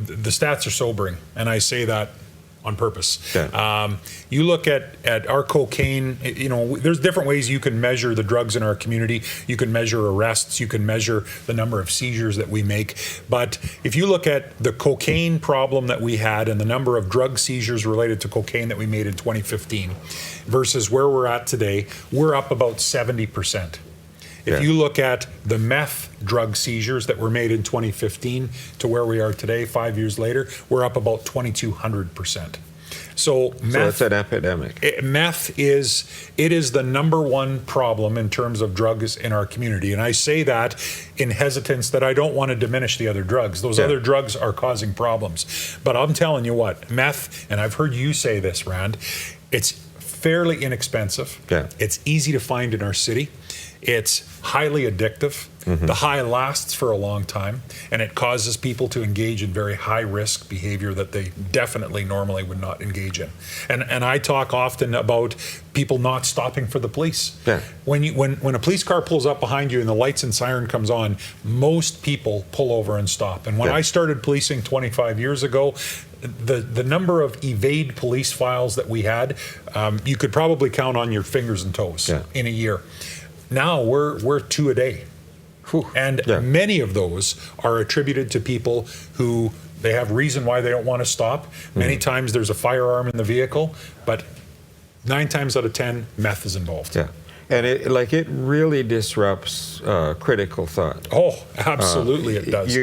the stats are sobering, and I say that on purpose. Yeah. You look at our cocaine, you know, there's different ways you can measure the drugs in our community. You can measure arrests, you can measure the number of seizures that we make. But if you look at the cocaine problem that we had and the number of drug seizures related to cocaine that we made in 2015 versus where we're at today, we're up about 70%. If you look at the meth drug seizures that were made in 2015 to where we are today, 5 years later, we're up about 2,200%. So it's an epidemic. Meth is the number one problem in terms of drugs in our community. And I say that in hesitance that I don't want to diminish the other drugs. Those other drugs are causing problems. But I'm telling you what, meth, and I've heard you say this, Rand, it's fairly inexpensive. Yeah. It's easy to find in our city. It's highly addictive. Mm-hmm. The high lasts for a long time, and it causes people to engage in very high-risk behavior that they definitely normally would not engage in. And I talk often about people not stopping for the police. Yeah. When a police car pulls up behind you and the lights and siren comes on, most people pull over and stop. And when I started policing 25 years ago, the number of evade police files that we had, you could probably count on your fingers and toes in a year. Now we're 2 a day. And many of those are attributed to people who they have reason why they don't want to stop. Many times there's a firearm in the vehicle, but 9 times out of 10, meth is involved. Yeah. And it really disrupts critical thought. Oh, absolutely it does.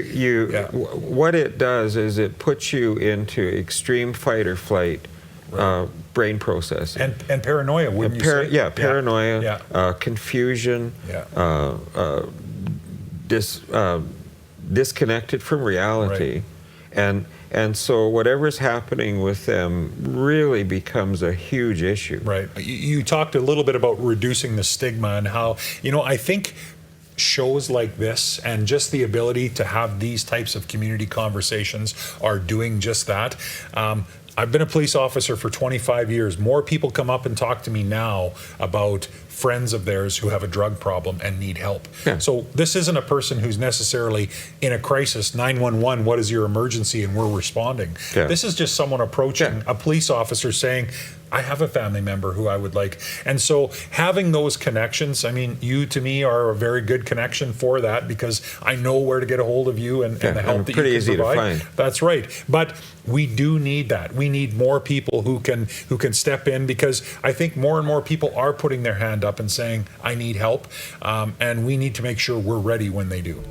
What it does is it puts you into extreme fight or flight brain processing. And paranoia, wouldn't you say? Yeah, paranoia, confusion, disconnected from reality. Right. And so whatever's happening with them really becomes a huge issue. Right. You talked a little bit about reducing the stigma and how, you know, I think shows like this and just the ability to have these types of community conversations are doing just that. I've been a police officer for 25 years. More people come up and talk to me now about friends of theirs who have a drug problem and need help. Yeah. So this isn't a person who's necessarily in a crisis, 911, what is your emergency, and we're responding. Yeah. This is just someone approaching a police officer saying, I have a family member who I would like. And so having those connections, I mean, you to me are a very good connection for that because I know where to get a hold of you and the help that you can provide. Pretty easy to find. That's right. But we do need that. We need more people who can step in because I think more and more people are putting their hand up and saying, I need help. And we need to make sure we're ready when they do.